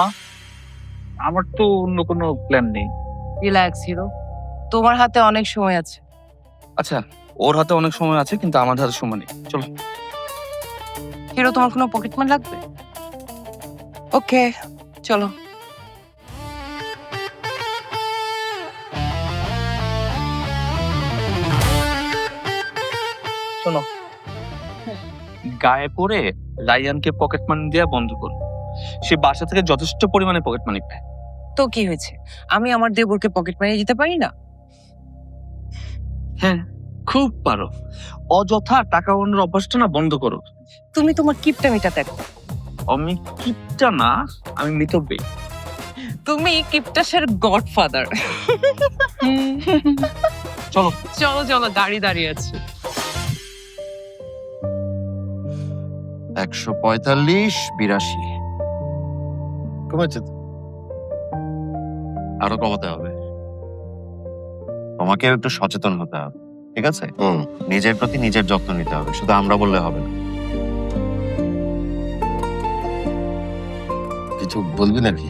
না, আমার তো অন্য কোনো প্ল্যান নেই। রিল্যাক্স হিরো, তোমার হাতে অনেক সময় আছে। আচ্ছা, ওর হাতে অনেক সময় আছে কিন্তু আমার হাতে সময় নেই। চলো। হিরো, তোমার কোনো পকেট মানি লাগবে? ওকে, চলো। শোনো, গায়ে পড়ে রায়ানকে পকেট মানি দেওয়া বন্ধ করো। সে বাসা থেকে যথেষ্ট পরিমাণে পকেট মানি পায়। তো কি হয়েছে, আমি আমার দেবরকে পকেট মানি দিতে পারি না? হ্যাঁ, খুব পারো। অযথা টাকা ওনার অভ্যাসটা না বন্ধ করো। তুমি তোমার কিপটামিটা দেখো। আমি কিপটা না, আমি মিতব্যয়ী। তুমি কিপটাসের গডফাদার। চলো। চলো চলো, গাড়ি দাঁড়িয়ে আছে। 145, 82 কমেছে তো। আরো কমাতে হবে। তোমাকে একটু সচেতন হতে হবে, ঠিক আছে? নিজের প্রতি নিজের যত্ন নিতে হবে, শুধু আমরা বললে হবে না। কিছু বলবি নাকি?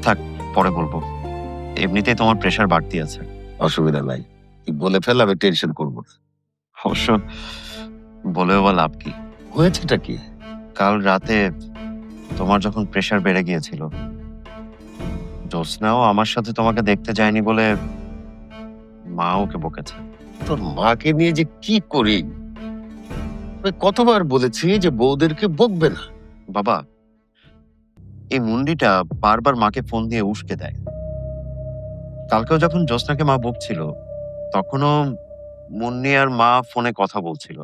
থাক, পরে বলবো। এমনিতেই তোমার প্রেশার বাড়তি আছে। অসুবিধা নাই, তুই বলে ফেল, আমি টেনশন করবো না। অবশ্য বলেও বা লাভ কি? হয়েছেটা কি? কাল রাতে তোমার যখন প্রেশার বেড়ে গিয়েছিল, জ্যোৎস্নাও আমার সাথে তোমাকে দেখতে যায়নি বলে মা ওকে বকেছে। তোর মাকে নিয়ে যে কি করি, আমি কতবার বলেছি যে বউদেরকে বকবে না। বাবা, এই মুন্ডিটা বারবার মাকে ফোন দিয়ে উস্কে দেয়। কালকেও যখন জ্যোৎস্নাকে মা বকছিল, তখনও মুন্নি আর মা ফোনে কথা বলছিল।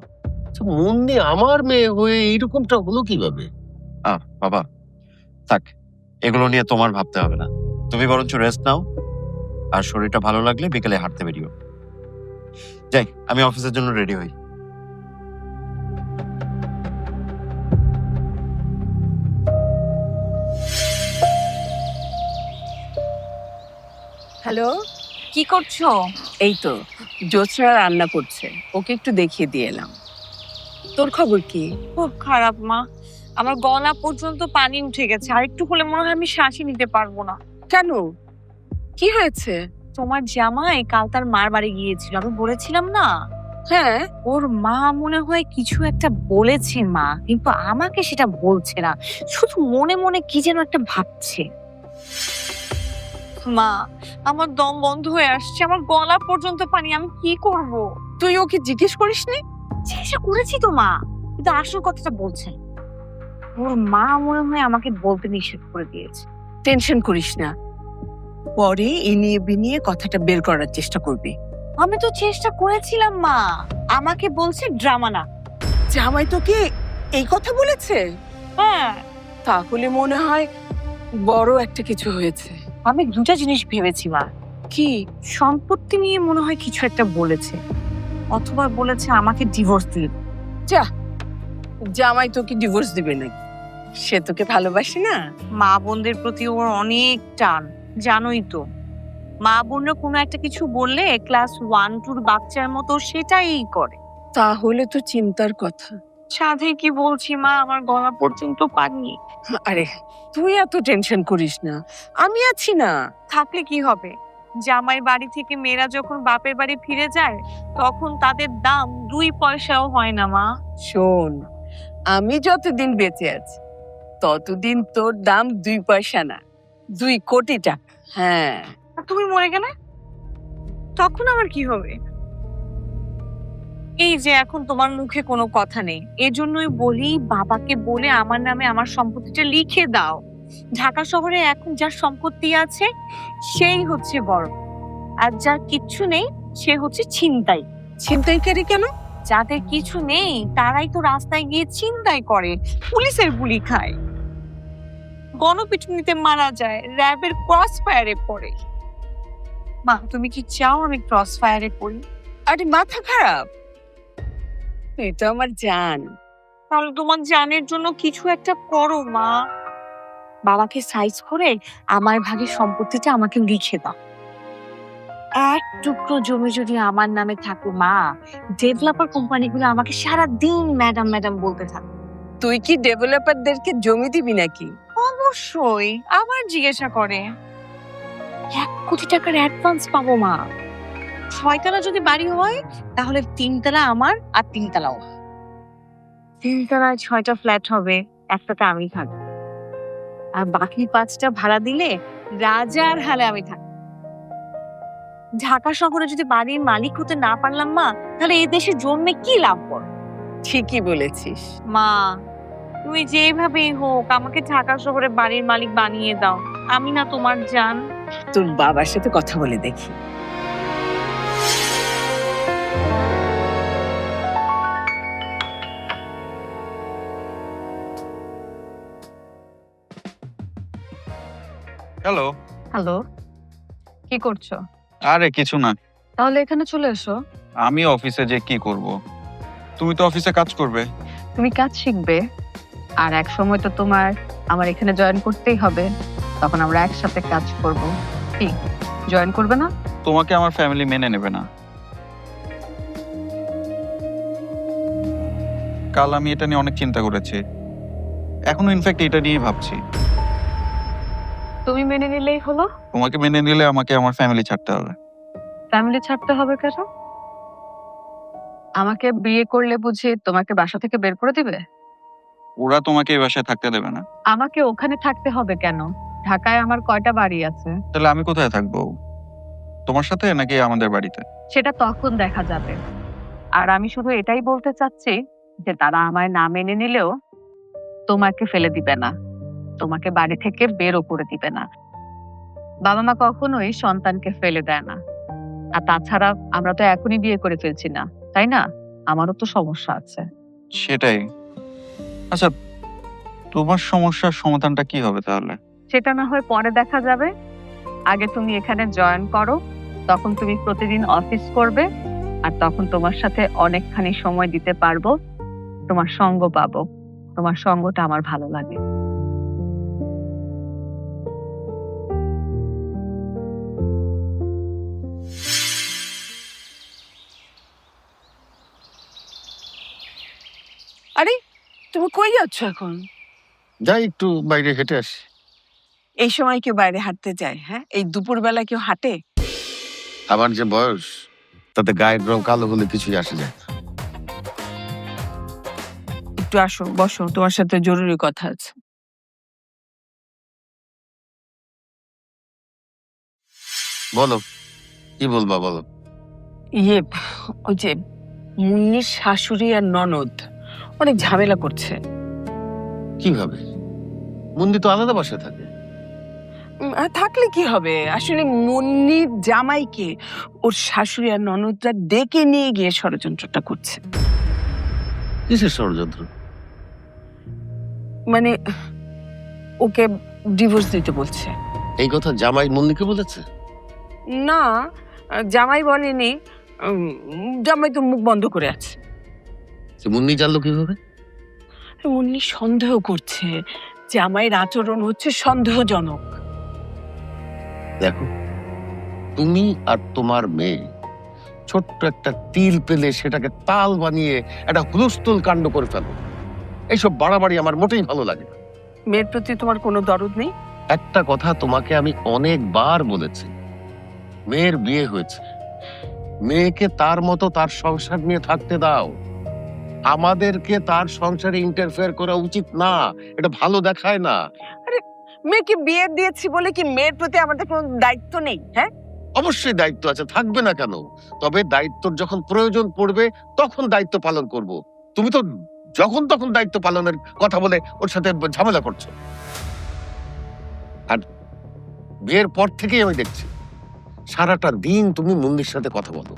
তো মুন্নি আমার মেয়ে হয়ে এইরকমটা হলো কিভাবে? বাবা থাক, এগুলো নিয়ে তোমার ভাবতে হবে না। তুমি বরঞ্চ রেস্ট নাও, আর শরীরটা ভালো লাগলে বিকেলে হাঁটতে বেরিও। যাই, আমি অফিসের জন্য রেডি হই। হ্যালো, কি করছো? এই তো জ্যোৎস্না রান্না করছে, ওকে একটু দেখিয়ে দিয়ে এলাম। তোর খবর কি? খুব খারাপ মা, আমার গলা পর্যন্ত পানি উঠে গেছে, আর একটু হলে মনে হয় আমি শ্বাসই নিতে পারবো না। কেন, কি হয়েছে? তোমার জামাই কাল তার মার বাড়ি গিয়েছিল, আমি বলেছিলাম না? হ্যাঁ, ওর মা মনে হয় কিছু একটা বলেছে মা, কিন্তু আমাকে সেটা বলছে না, শুধু মনে মনে কি যেন একটা ভাবছে। মা, আমার দম বন্ধ হয়ে আসছে, আমার গলা পর্যন্ত পানি, আমি কি করব? তুই ওকে জিজ্ঞেস করিসনি? চেষ্টা করেছি তো মা, কিন্তু আসল কথাটা বলছে। ওর মা মনে হয় আমাকে বলতে নিষেধ করে দিয়েছে। টেনশন করিস না, পরে ইনিয়ে বিনিয়ে কথাটা বের করার চেষ্টা করবি। আমি তো চেষ্টা করেছিলাম মা, আমাকে বলছে ড্রামা না। জামাই তোকে এই কথা বলেছে? হ্যাঁ, তাহলে মনে হয় বড় একটা কিছু হয়েছে। আমি দুটা জিনিস ভেবেছি মা। কি? সম্পত্তি নিয়ে মনে হয় কিছু একটা বলেছে, অথবা বলেছে আমাকে ডিভোর্স দিতে। যা, জামাই তোকে ডিভোর্স দিবে নাকি? সে তোকে ভালোবাসে না? মা বোনদের প্রতি ওর অনেক টান, জানোই তো। মা বোনরা কোনো একটা কিছু বললে ক্লাস 1-2 বাচ্চার মতো সেটাই করে। তাহলে তো চিন্তার কথা। সাধে কি বলছি মা, আমার গলা পর্যন্ত পানি। আরে তুই এত টেনশন করিস না, আমি আছি না। থাকলে কি হবে, জামাই বাড়ি থেকে মেয়েরা যখন বাপের বাড়ি ফিরে যায়, তখন তাদের দাম 2 পয়সাও হয় না মা। শোন, আমি যতদিন বেঁচে আছি ততদিন তোর দাম 2 পয়সা না, 2 কোটি টাকা। হ্যাঁ, আর তুমি মরে গেলে তখন আবার কি হবে? এই যে এখন তোমার মুখে কোনো কথা নেই, এজন্যই বলি বাবাকে বলে আমার নামে আমার সম্পত্তিটা লিখে দাও। ঢাকা শহরে এখন যার সম্পত্তি আছে সেই হচ্ছে বড়, আর যার কিচ্ছু নেই সে হচ্ছে ছিনতাই। ছিনতাইকারী কেন? যাদের কিছু নেই তারাই তো রাস্তায় গিয়ে ছিনতাই করে, পুলিশের গুলি খায়, গণপিটুনিতে মারা যায়, র্যাবের ক্রস ফায়ারে পড়ে। মা, তুমি কি চাও আমি ক্রস ফায়ারে পড়ি? আরে মাথা খারাপ, তুই তো আমার জান। তাহলে তোমার জানের জন্য কিছু একটা করো মা। বাবাকে সাইজ করে আমার ভাগের সম্পত্তিটা আমাকে লিখে দাও। এক টুকরো জমি যদি আমার নামে থাকে মা, ডেভেলপার কোম্পানিগুলো আমাকে সারা দিন ম্যাডাম ম্যাডাম বলতে থাকে। তুই কি ডেভেলপারদেরকে জমি দিবি নাকি? অবশ্যই আবার জিজ্ঞাসা করে। 1 কোটি টাকার অ্যাডভান্স পাবো মা। 6 তলা যদি বাড়ি হয় তাহলে 3 তলা আমার আর 3 তলাও। 3 তলায় 6টা ফ্ল্যাট হবে, একটাতে আমি থাকবো। আর বাকি 5টা ভাড়া দিলে রাজার হালে আমি থাকবো। ঢাকা শহরে যদি বাড়ির মালিক হতে না পারলাম মা, তাহলে এই দেশে জন্মে কি লাভ করো? ঠিকই বলেছিস। মা, তুমি যেভাবেই হোক আমাকে ঢাকা শহরে বাড়ির মালিক বানিয়ে দাও। আমি না তোমার জান। তোর বাবার সাথে কথা বলে দেখি। হ্যালো। হ্যালো, কি করছো? আরে কিছু না, তাহলে এখানে চলে এসো। আমি অফিসে যে কি করব? তুমি তো অফিসে কাজ করবে। তুমি কাজ শিখবে, আর এক সময় তো তোমার আমার এখানে জয়েন করতেই হবে। তখন আমরা একসাথে কাজ করব। কি জয়েন করবে না? তোমাকে আমার ফ্যামিলি মেনে নেবে না। কাল আমি এটা নিয়ে অনেক চিন্তা করেছি, এখনো ইনফ্যাক্ট এটা নিয়েই ভাবছি। তুমি মেনে নিলেই হলো। তোমাকে মেনে নিলে আমাকে আমার ফ্যামিলি ছাড়তে হবে। ফ্যামিলি ছাড়তে হবে কেন? আমাকে বিয়ে করলে বুঝি তোমাকে বাসা থেকে বের করে দিবে? ওরা তোমাকে এই বাসায় থাকতে দেবে না। আমাকে ওখানে থাকতে হবে কেন? ঢাকায় আমার কয়টা বাড়ি আছে। তাহলে আমি কোথায় থাকবো? তোমার সাথে নাকি আমাদের বাড়িতে? সেটা তখন দেখা যাবে। আর আমি শুধু এটাই বলতে চাচ্ছি যে তারা আমায় না মেনে নিলেও তোমাকে ফেলে দিবে না, তোমাকে বাড়ি থেকে বেরও করে দিবে না। বাবা মা কখনোই সন্তানকে ফেলে দেয় না। আর তাছাড়া আমরা তো এখনই বিয়ে করে ফেলছি না, তাই না? আমারও তো সমস্যা আছে। সেটাই। আচ্ছা, তোমার সমস্যার সমাধানটা কি হবে তাহলে? সেটা না হয় পরে দেখা যাবে। আগে তুমি এখানে জয়েন করো, তখন তুমি প্রতিদিন অফিস করবে, আর তখন তোমার সাথে অনেকখানি সময় দিতে পারবো, তোমার সঙ্গ পাবো। তোমার সঙ্গটা আমার ভালো লাগে। আরে তুমি কই যাচ্ছ এখন? যাই একটু বাইরে হেঁটে আসি। এই সময় কেউ বাইরে হাঁটতে যায়? হ্যাঁ, এই দুপুরবেলা কেউ হাঁটে? আমার যে বয়স, তাতে গায়ের রং কালো হলে কিছুই আসে যায় না। একটু আসো, বসো, তোমার সাথে জরুরি কথা আছে। বলো, কি বলবা বলো। ইয়ে, ওই যে মুন্নির শাশুড়ি আর ননদ অনেক ঝামেলা করছে। কিভাবে? মন্দি তো আলাদা বাসায় থাকে। আর থাকলে কি হবে? আসলে মুন্নির জামাইকে ওর শাশুড়ি আর ননদরা ডেকে নিয়ে গিয়ে ষড়যন্ত্রটা করছে। কিসের ষড়যন্ত্র? মানে ওকে ডিভোর্স দিতে বলছে। এই কথা জামাই মুন্নিকে বলেছে? না, জামাই বলেনি। জামাই তো মুখ বন্ধ করে আছে। সে মুন্নি জানলো কিভাবে? মুন্নি সন্দেহ করছে, জামাইয়ের আচরণ হচ্ছে সন্দেহজনক। দেখো, তুমি আর তোমার মেয়ে ছোট্ট একটা তিল পেলে সেটাকে তাল বানিয়ে একটা হুলস্থুল কাণ্ড করে ফেলো। এইসব বাড়াবাড়ি আমার মোটেই ভালো লাগে না। মেয়ের প্রতি তোমার কোনো দরদ নেই? একটা কথা তোমাকে আমি অনেকবার বলেছি, মেয়ের বিয়ে হয়েছে, মেয়েকে তার মতো তার সংসার নিয়ে থাকতে দাও। আমাদেরকে তার সংসারে ইন্টারফেয়ার করা উচিত না, এটা ভালো দেখায় না। মেয়েকে বিয়ে দিয়েছি বলে কি মেয়ের প্রতি আমাদের কোনো দায়িত্ব নেই? হ্যাঁ, অবশ্যই দায়িত্ব আছে, থাকবে না কেন? তবে দায়িত্বর যখন প্রয়োজন পড়বে তখন দায়িত্ব পালন করব। তুমি তো যখন তখন দায়িত্ব পালনের কথা বলে ওর সাথে ঝামেলা করছো। আর বিয়ের পর থেকেই আমি দেখছি সারাটা দিন তুমি মুন্নির সাথে কথা বলো।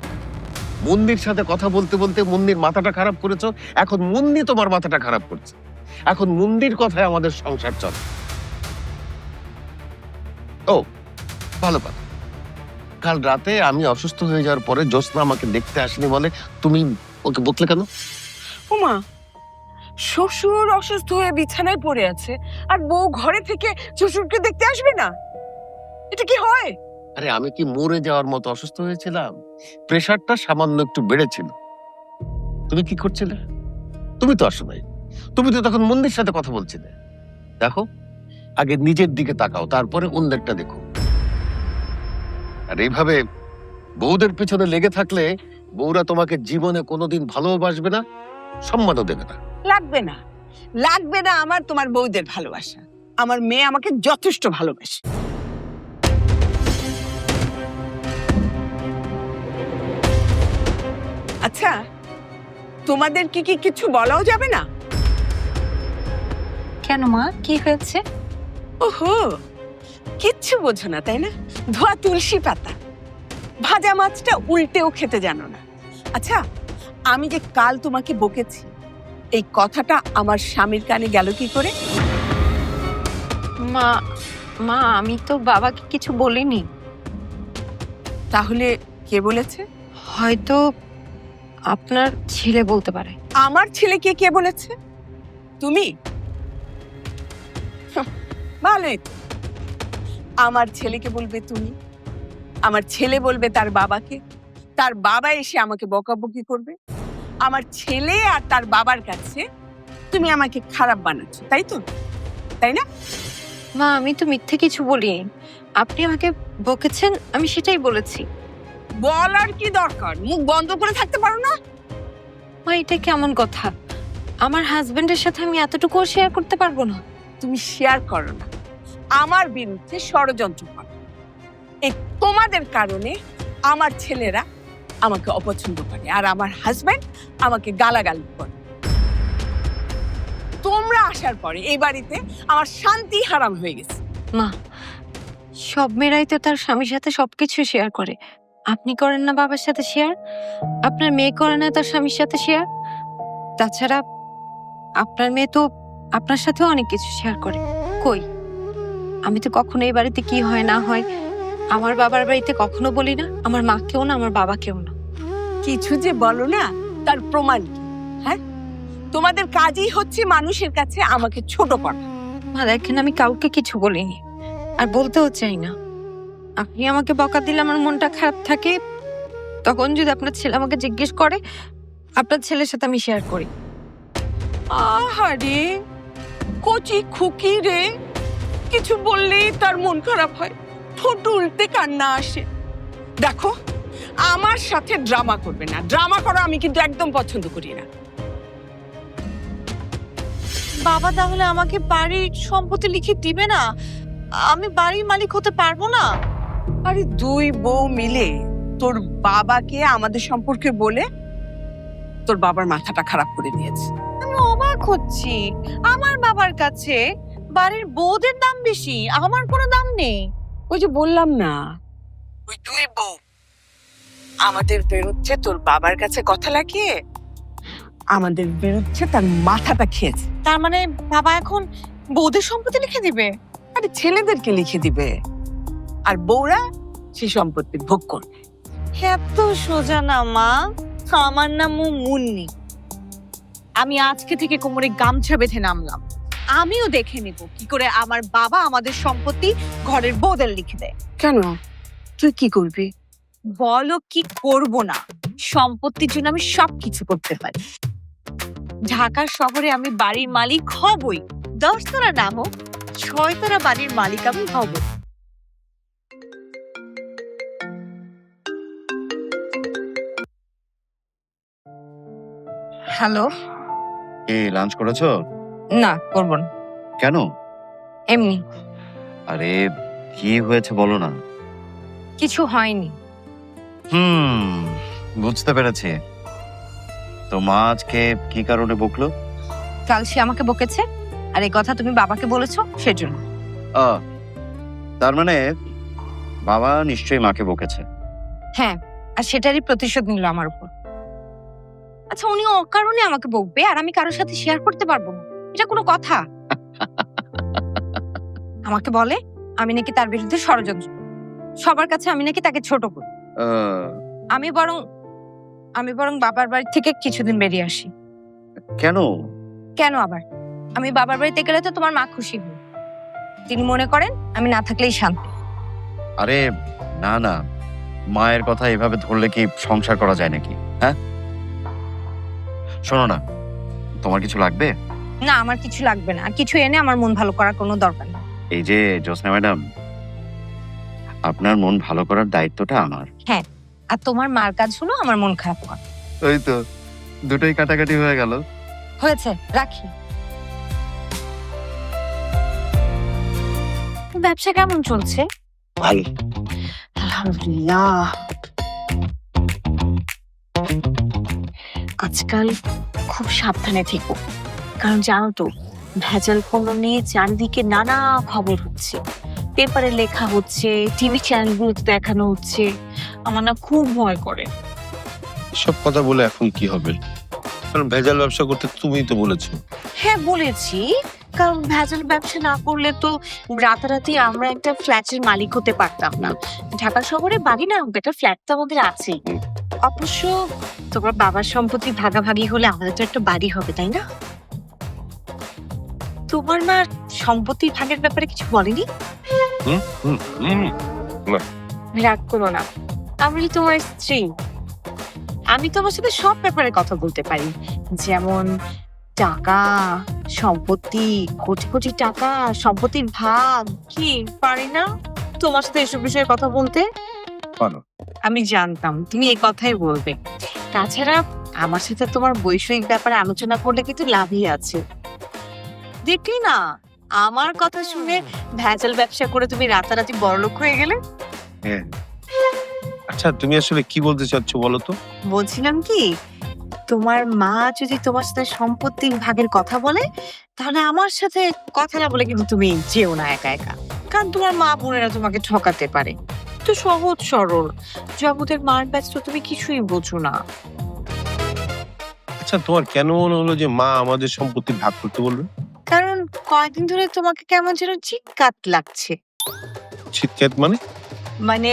মুন্নির সাথে কথা বলতে বলতে মুন্নির মাথাটা খারাপ করেছো। এখন মুন্নি তোমার মাথাটা খারাপ করছে। এখন মুন্নির কথায় আমাদের সংসার চলে। ও ভালো কথা, কাল রাতে আমি অসুস্থ হয়ে যাওয়ার পরে জ্যোৎস্না আমাকে দেখতে আসেনি বলে তুমি ওকে বকলে কেন? ওমা, শ্বশুর অসুস্থ হয়ে বিছানায় পড়ে আছে আর বউ ঘরে থেকে শ্বশুরকে দেখতে আসবে না? এটা কি হয়? আরে আমি কি মরে যাওয়ার মতো অসুস্থ হয়েছিলাম? প্রেশারটা সামান্য একটু বেড়েছিল। তুমি কি করছিলে? তুমি তো আসো নাই, তুমি তো তখন মুন্নির সাথে কথা বলছিলে। দেখো, আগে নিজের দিকে তাকাও, তারপরে অন্যেরটা দেখো। আর এইভাবে বউদের পেছনে লেগে থাকলে বউরা তোমাকে জীবনে কোনোদিন ভালোবাসবে না, সম্মানও দেবে না। লাগবে না, লাগবে না আমার তোমার বউদের ভালোবাসা। আমার মেয়ে আমাকে যথেষ্ট ভালোবাসে। আচ্ছা, তোমাদের কি কিছু বলাও যাবে না? কেন মা, কি হয়েছে? ওহো, কিচ্ছু বোঝো না তাই না? ধোয়া তুলসী পাতা, ভাজা মাছটা উল্টেও খেতে জানো না। আচ্ছা, আমি যে কাল তোমাকে বকেছি, এই কথাটা আমার স্বামীর কানে গেল কি করে? মা মা আমি তো বাবাকে কিছু বলিনি। তাহলে কে বলেছে? হয়তো আপনার ছেলে বলতে পারে। আমার ছেলেকে কে বলেছে? তুমি? ভালোই তো। আমার ছেলেকে বলবে তুমি, আমার ছেলে বলবে তার বাবাকে, তার বাবা এসে আমাকে বকাবকি করবে। আমার ছেলে আর তার বাবার কাছে তুমি আমাকে খারাপ বানাচ্ছ, তাই তো? তাই না? মা আমি তো মিথ্যে কিছু বলিনি, আপনি আমাকে বকেছেন আমি সেটাই বলেছি। বলার কি দরকার? মুখ বন্ধ করে থাকতে পারো না? মা এটা কেমন কথা? আমার হাজবেন্ডের সাথে আমি এতটুকু শেয়ার করতে পারবো না? তুমি শেয়ার করো না, আমার বিরুদ্ধে ষড়যন্ত্র করো। এই তোমাদের কারণে আমার ছেলেরা আমাকে অপছন্দ করে আর আমার হাজবেন্ড আমাকে গালাগালি করে। তোমরা আসার পরে এই বাড়িতে আমার শান্তি হারাম হয়ে গেছে। মা সব মেয়েরাই তো তার স্বামীর সাথে সবকিছু শেয়ার করে। আপনি করেন না বাবার সাথে শেয়ার, আপনার মেয়ে করে না তার স্বামীর সাথে শেয়ার। তাছাড়া আপনার মেয়ে তো আপনার সাথেও অনেক কিছু শেয়ার করে। কই, আমি তো কখনো এই বাড়িতে কি হয় না হয় আমার বাবার বাড়িতে কখনো বলি না, আমার মাকেও না আমার বাবাকেও না। কিছু যে বলো না, তার প্রমাণ কি? হ্যাঁ, তোমাদের কাজই হচ্ছে মানুষের কাছে আমাকে ছোট করা। মা দেখেন, আমি কাউকে কিছু বলিনি আর বলতেও চাই না। আপনি আমাকে বকা দিলে আমার মনটা খারাপ থাকে, তখন যদি আপনার ছেলে আমাকে জিজ্ঞেস করে আপনার ছেলের সাথে আমি শেয়ার করি। আহারে, কচি খুকি রে, কিছু বললেই তার মন খারাপ হয়, ঠোঁট উল্টে কান্না আসে। দেখো, আমার সাথে ড্রামা করবে না। ড্রামা করা আমি কিন্তু একদম পছন্দ করি না। বাবা তাহলে আমাকে বাড়ির সম্পত্তি লিখে দিবে না? আমি বাড়ির মালিক হতে পারবো না? আরে দুই বউ মিলে তোর বাবাকে আমাদের সম্পর্কে বলে তোর বাবার মাথাটা খারাপ করে দিয়েছে। আমি অবাক হচ্ছি, আমার বাবার কাছে বাড়ির বউদের দাম বেশি, আমার কোনো দাম নেই। ওই যে বললাম না, ওই দুই বউ আমাদের বিরুদ্ধে তোর বাবার কাছে কথা লাগিয়ে আমাদের বিরুদ্ধে তার মাথাটা খেয়েছে। তার মানে বাবা এখন বউদের সম্পত্তি লিখে দিবে? আরে ছেলেদেরকে লিখে দিবে, আর বউরা সেই সম্পত্তি ভোগ করবে। এত সোজা না মা, আমার নাম মুন্নি। আমি আজকে থেকে কোমরে গামছা বেঁধে নামলাম। আমিও দেখে নেব কি করে আমার বাবা আমাদের সম্পত্তি ঘরের বউদের লিখে দেয়। কেন, তুই কি করবি? বলো কি করব না? সম্পত্তির জন্য আমি সবকিছু করতে পারি। ঢাকা শহরে আমি বাড়ির মালিক হবই, 10 তলা নাম হোক, 6 তলা বাড়ির মালিক আমি হব। হ্যালো। এই লাঞ্চ করেছো? না, করব না। কেন? এমনি। আরে কি হয়েছে বলো না। কিছু হয়নি। বুঝতে পেরেছি। তো মা আজকে কি কারণে বকলো? কাল সে আমাকে বকেছে, আর এই কথা তুমি বাবাকে বলেছো সেজন্য। তার মানে বাবা নিশ্চয়ই মাকে বকেছে। হ্যাঁ, আর সেটারই প্রতিশোধ নিল আমার উপর। আচ্ছা, উনি অকারণে আমাকে বকবে আর আমি কারোর সাথে শেয়ার করতে পারবো না, এটা কোনো কথা? আমাকে বলে আমি নাকি তার বিরুদ্ধে ষড়যন্ত্র করি, সবার কাছে আমি নাকি তাকে ছোট করি। আমি বরং বাবার বাড়ি থেকে কিছুদিন বেরিয়ে আসি। কেন? কেন আবার? আমি বাবার বাড়িতে গেলে তো তোমার মা খুশি হন, তিনি মনে করেন আমি না থাকলেই শান্তি। আরে না না, মায়ের কথা এভাবে ধরলে কি সংসার করা যায় নাকি? হ্যাঁ, শোনো না, তোমার কিছু লাগবে? না, আমার কিছু লাগবে না, আর কিছু এনে আমার মন ভালো করার কোনো দরকার নেই। এই যে জ্যোৎস্না ম্যাডাম, আপনার মন ভালো করার দায়িত্বটা আমার। আর তোমার মার কাজ হলো আমার মন খারাপ করা। ওই তো দুটোই কাটাকাটি হয়ে গেল। হয়েছে, রাখি। ব্যবসা কেমন চলছে? ভালো। আলহামদুলিল্লাহ। আজকাল খুব সাবধানে থেকো, কারণ জানো তো ভেজাল পণ্য নিয়ে চারিদিকে নানা খবর হচ্ছে, পেপারে লেখা হচ্ছে, টিভি চ্যানেলগুলোতে দেখানো হচ্ছে। আমার না খুব ভয় করে। সব কথা বলে এখন কি হবে? কারণ ভেজাল ব্যবসা করতে তুমিই তো বলেছো। হ্যাঁ বলেছি, কারণ ভেজাল ব্যবসা না করলে তো রাতারাতি আমরা একটা ফ্ল্যাটের মালিক হতে পারতাম না। ঢাকা শহরে বাড়ি না, একটা ফ্ল্যাট তো আমাদের আছেই। অবশ্য তোমার বাবার সম্পত্তি ভাগাভাগি হলে আমাদের তো একটা বাড়ি হবে, তাই না? তোমার মা সম্পত্তির ভাগের ব্যাপারে কিছু বলেনি? রাগ করো না, আমি তোমার স্ত্রী, আমি তোমার সাথে সব ব্যাপারে কথা বলতে পারি। যেমন টাকা, সম্পত্তি, কোটি কোটি টাকা, সম্পত্তির ভাগ। কি পারি না তোমার সাথে এসব বিষয়ে কথা বলতে? পারো। আমি জানতাম তুমি এই কথাই বলবে। তাছাড়া আমার সাথে তোমার বৈষয়িক ব্যাপারে আলোচনা করলে কিন্তু লাভই আছে। দেখলি না, আমার কথা শুনে ভেজাল ব্যবসা করে তুমি রাতারাতি বড়লোক হয়ে গেলে। হ্যাঁ, আচ্ছা তুমি আসলে কি বলতে চাচ্ছ বলো তো? বলছিলাম কি, তোমার মা যদি তোমার সাথে সম্পত্তির ভাগের কথা বলে, তাহলে আমার সাথে কথা না বলে কিন্তু তুমি যেও না একা একা। কারণ তোমার মা বোনেরা তোমাকে ঠকাতে পারে। তো সহজ সরল জগতের মার ব্যস্ত, তুমি কিছুই বোঝো না। আচ্ছা তোমার কেন মনে হলো যে মা আমাদের সম্পত্তি ভাগ করতে বলবে? কারণ কয়েকদিন ধরে তোমাকে কেমন যেন চিৎকার লাগছে। চিৎকার মানে? মানে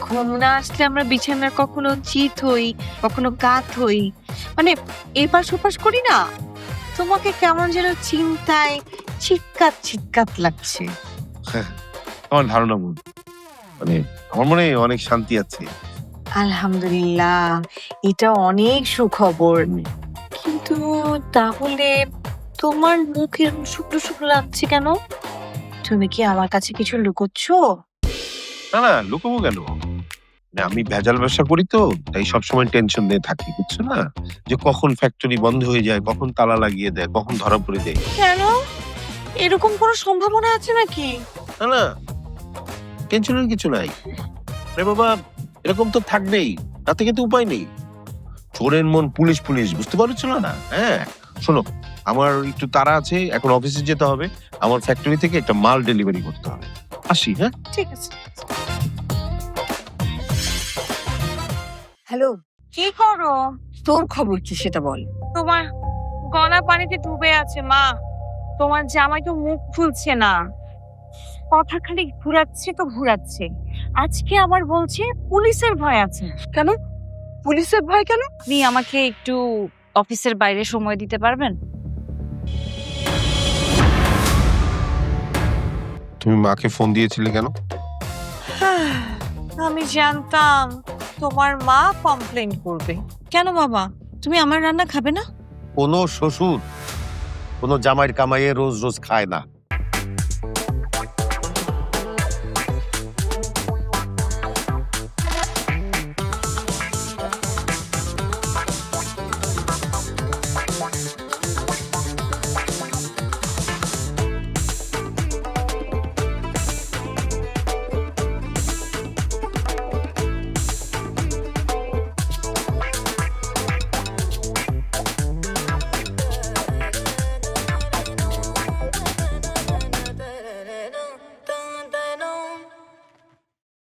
ঘুম না আসলে আমরা বিছানার কখনো চিত হই, কখনো কাত হই, মানে এপাশ ওপাশ করি না, তোমাকে কেমন যেন চিন্তায় চিৎকার চিৎকার লাগছে। আমার ধারণা ভুল, মানে আমার মনে হয় অনেক শান্তি আছে। আলহামদুলিল্লাহ, এটা অনেক সুখবর। কিন্তু তাহলে তোমার মুখ এরকম শুকনো শুকনো লাগছে কেন? তুমি কি আমার কাছে কিছু লুকোচ্ছ? না না, লুকাবো কেন? আমি ভেজাল ব্যবসা করি তো, তাই সবসময় টেনশন নিয়ে থাকি, বুঝছো না? যে কখন ফ্যাক্টরি বন্ধ হয়ে যায়, কখন তালা লাগিয়ে দেয়, কখন ধরা পড়ে যায়। কেন? এরকম কোনো সম্ভাবনা আছে নাকি? না না, টেনশনের কিছু নাই। আরে বাবা, এরকম তো থাকবেই, তাতে কিন্তু উপায় নেই। চোরের মন পুলিশ পুলিশ, বুঝতে পারছো না? হ্যাঁ শোনো, আমার একটু তাড়া আছে, এখন অফিসে যেতে হবে। আমার ফ্যাক্টরি থেকে একটা মাল ডেলিভারি করতে হবে, আসি। হ্যাঁ ঠিক আছে। হ্যালো, কি করো? তোর খবর কি সেটা বল। তোমার গলা পানিতে ডুবে আছে মা। তোমার জামাই তো মুখ খুলছে না, কথা খালি ঘুরাচ্ছে তো ঘুরাচ্ছে। আজকে আবার বলছে পুলিশের ভয় আছে। কেন? পুলিশের ভয় কেন? আপনি আমাকে একটু অফিসের বাইরে সময় দিতে পারবেন? তুমি মাকে ফোন দিয়েছিলে কেন? আমি জানতাম তোমার মা কমপ্লেন করবে। কেন বাবা, তুমি আমার রান্না খাবে না? কোনো শ্বশুর কোনো জামাইয়ের কামাইয়ে রোজ রোজ খায় না।